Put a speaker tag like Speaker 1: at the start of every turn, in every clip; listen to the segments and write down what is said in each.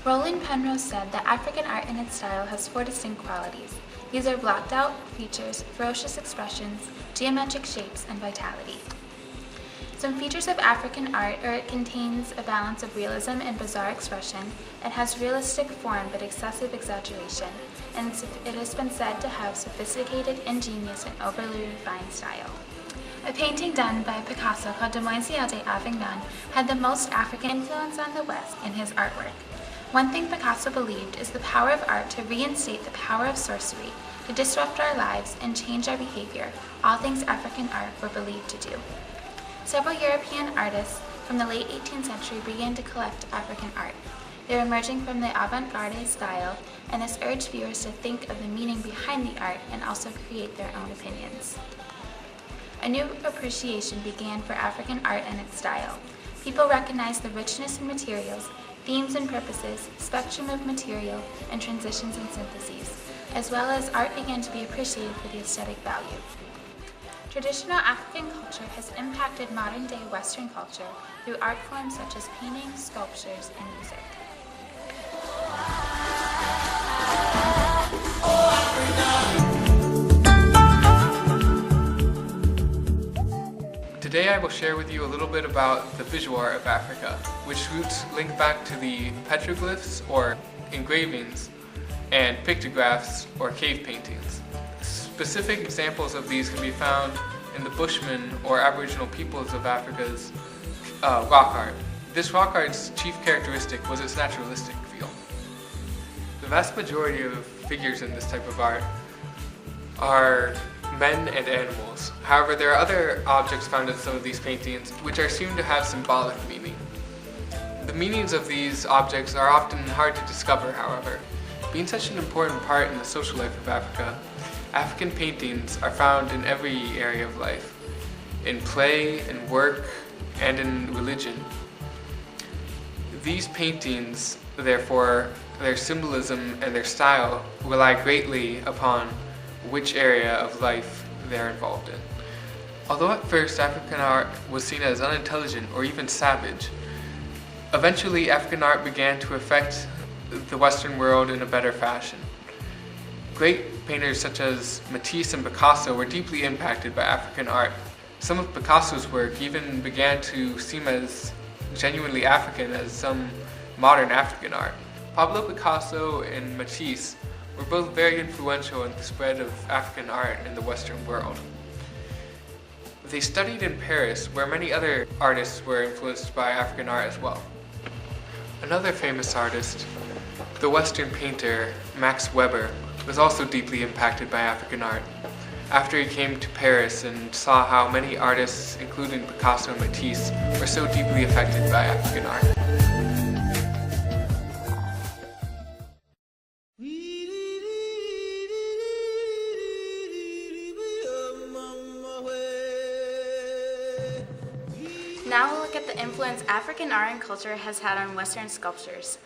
Speaker 1: Roland Penrose said that African art in its style has 4 distinct qualities. These are blocked out features, ferocious expressions, geometric shapes, and vitality. Some features of African art are it contains a balance of realism and bizarre expression, it has realistic form but excessive exaggeration, and it has been said to have sophisticated, ingenious, and overly refined style. A painting done by Picasso called Demoiselle d'Avignon had the most African influence on the West in his artwork. One thing Picasso believed is the power of art to reinstate the power of sorcery, to disrupt our lives and change our behavior, all things African art were believed to do. Several European artists from the late 18th century began to collect African art. They were emerging from the avant-garde style, and this urged viewers to think of the meaning behind the art and also create their own opinions. A new appreciation began for African art and its style. People recognized the richness in materials, themes and purposes, spectrum of material, and transitions and syntheses, as well as art began to be appreciated for the aesthetic value. Traditional African culture has impacted modern-day Western culture through art forms such as painting, sculptures, and music.
Speaker 2: Today I will share with you a little bit about the visual art of Africa, which roots link back to the petroglyphs or engravings and pictographs or cave paintings. Specific examples of these can be found in the Bushmen or Aboriginal peoples of Africa's rock art. This rock art's chief characteristic was its naturalistic feel. The vast majority of figures in this type of art are men and animals. However, there are other objects found in some of these paintings which are assumed to have symbolic meaning. The meanings of these objects are often hard to discover, however. Being such an important part in the social life of Africa, African paintings are found in every area of life, in play, in work, and in religion. These paintings, therefore, their symbolism and their style rely greatly upon which area of life they're involved in. Although at first African art was seen as unintelligent or even savage, eventually African art began to affect the Western world in a better fashion. Great painters such as Matisse and Picasso were deeply impacted by African art. Some of Picasso's work even began to seem as genuinely African as some modern African art. Pablo Picasso and Matisse were both very influential in the spread of African art in the Western world. They studied in Paris, where many other artists were influenced by African art as well. Another famous artist, the Western painter Max Weber, was also deeply impacted by African art. After he came to Paris and saw how many artists, including Picasso and Matisse, were so deeply affected by African art.
Speaker 1: Now we'll look at the influence African art and culture has had on Western sculptures.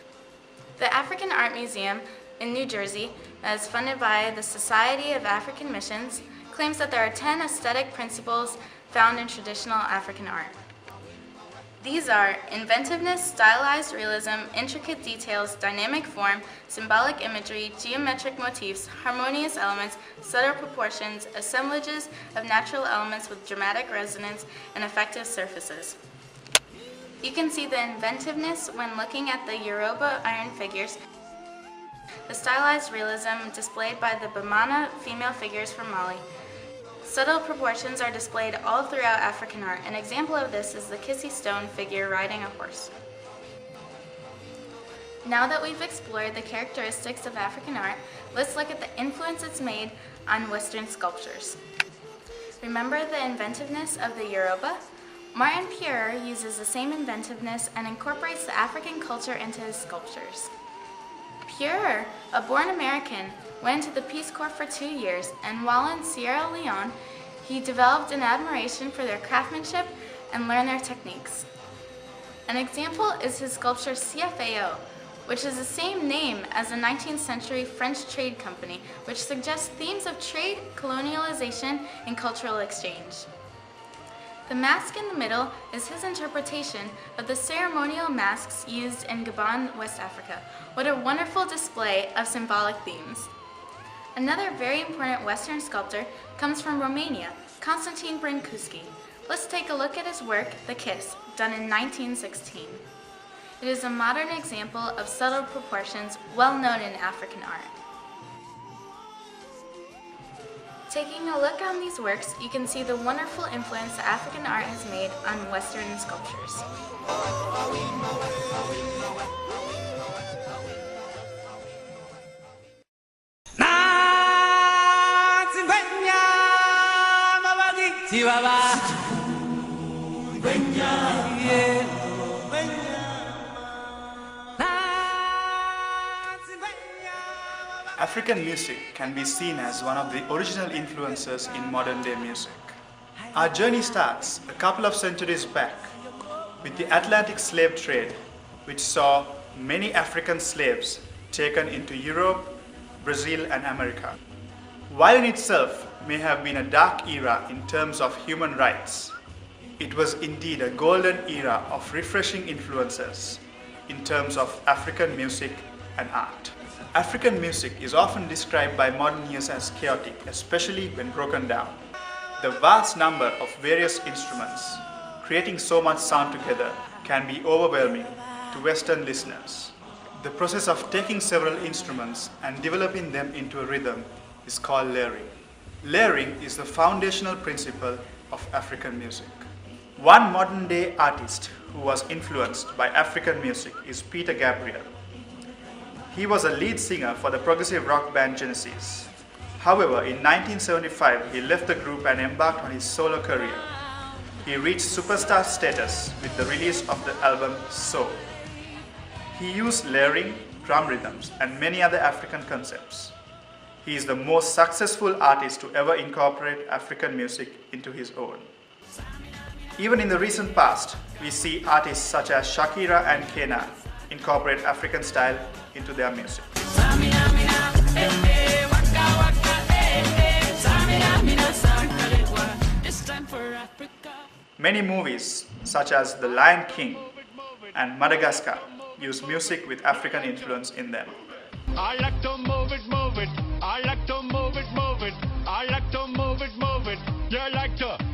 Speaker 1: The African Art Museum in New Jersey, that is funded by the Society of African Missions, claims that there are 10 aesthetic principles found in traditional African art. These are inventiveness, stylized realism, intricate details, dynamic form, symbolic imagery, geometric motifs, harmonious elements, subtle proportions, assemblages of natural elements with dramatic resonance, and effective surfaces. You can see the inventiveness when looking at the Yoruba iron figures, the stylized realism displayed by the Bamana female figures from Mali. Subtle proportions are displayed all throughout African art. An example of this is the Kissy Stone figure riding a horse. Now that we've explored the characteristics of African art, let's look at the influence it's made on Western sculptures. Remember the inventiveness of the Yoruba? Martin Pierre uses the same inventiveness and incorporates the African culture into his sculptures. Pierre, a born American, went into the Peace Corps for 2 years, and while in Sierra Leone, he developed an admiration for their craftsmanship and learned their techniques. An example is his sculpture CFAO, which is the same name as the 19th century French trade company, which suggests themes of trade, colonialization, and cultural exchange. The mask in the middle is his interpretation of the ceremonial masks used in Gabon, West Africa. What a wonderful display of symbolic themes. Another very important Western sculptor comes from Romania, Constantine Brâncuși. Let's take a look at his work, The Kiss, done in 1916. It is a modern example of subtle proportions well known in African art. Taking a look on these works, you can see the wonderful influence that African art has made on Western sculptures.
Speaker 3: African music can be seen as one of the original influences in modern-day music. Our journey starts a couple of centuries back with the Atlantic slave trade, which saw many African slaves taken into Europe, Brazil, and America. While in itself may have been a dark era in terms of human rights, it was indeed a golden era of refreshing influences in terms of African music and art. African music is often described by modern ears as chaotic, especially when broken down. The vast number of various instruments creating so much sound together can be overwhelming to Western listeners. The process of taking several instruments and developing them into a rhythm is called layering. Layering is the foundational principle of African music. One modern-day artist who was influenced by African music is Peter Gabriel. He was a lead singer for the progressive rock band Genesis. However, in 1975, he left the group and embarked on his solo career. He reached superstar status with the release of the album So. He used layering, drum rhythms, and many other African concepts. He is the most successful artist to ever incorporate African music into his own. Even in the recent past, we see artists such as Shakira and Kena incorporate African style into their music. Many movies such as The Lion King and Madagascar use music with African influence in them.
Speaker 4: I like to move it, move it. I like to move it, move it. I like to move it, move it. You like to move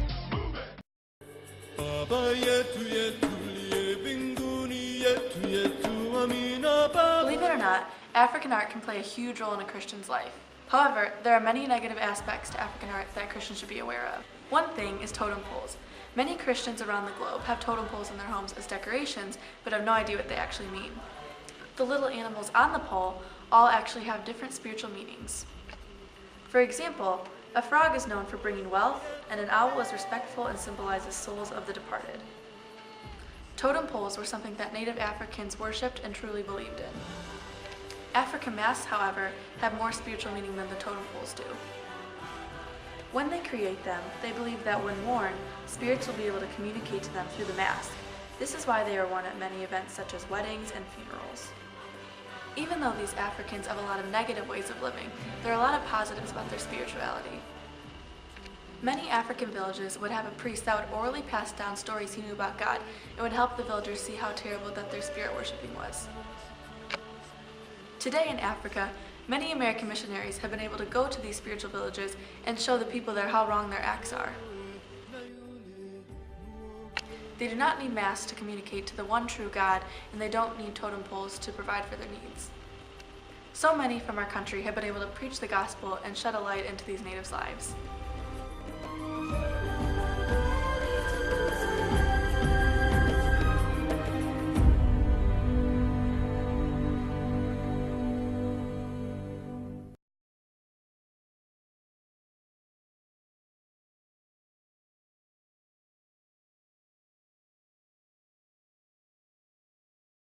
Speaker 5: Believe it or not, African art can play a huge role in a Christian's life. However, there are many negative aspects to African art that Christians should be aware of. One thing is totem poles. Many Christians around the globe have totem poles in their homes as decorations, but have no idea what they actually mean. The little animals on the pole all actually have different spiritual meanings. For example, a frog is known for bringing wealth, and an owl is respectful and symbolizes souls of the departed. Totem poles were something that native Africans worshipped and truly believed in. African masks, however, have more spiritual meaning than the totem poles do. When they create them, they believe that when worn, spirits will be able to communicate to them through the mask. This is why they are worn at many events such as weddings and funerals. Even though these Africans have a lot of negative ways of living, there are a lot of positives about their spirituality. Many African villages would have a priest that would orally pass down stories he knew about God and would help the villagers see how terrible that their spirit worshiping was. Today in Africa, many American missionaries have been able to go to these spiritual villages and show the people there how wrong their acts are. They do not need masks to communicate to the one true God, and they don't need totem poles to provide for their needs. So many from our country have been able to preach the gospel and shed a light into these natives' lives.